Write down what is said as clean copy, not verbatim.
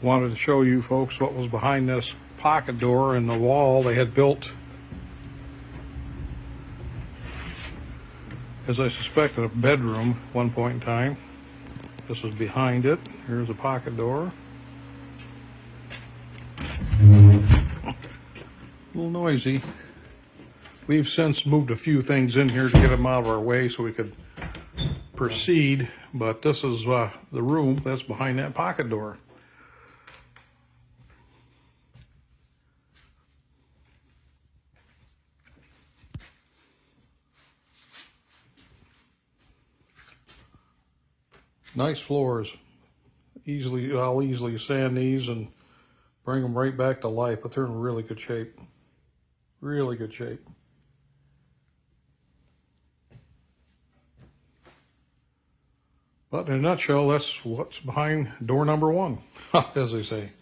Wanted to show you folks what was behind this pocket door in the wall they had built, as I suspected, a bedroom at one point in time. This is behind it. Here's a pocket door. A little noisy. We've since moved a few things in here to get them out of our way so we could proceed, but this is the room that's behind that pocket door. Nice floors. I'll easily sand these and bring them right back to life, but they're in really good shape. Really good shape. But in a nutshell, that's what's behind door number one, as they say.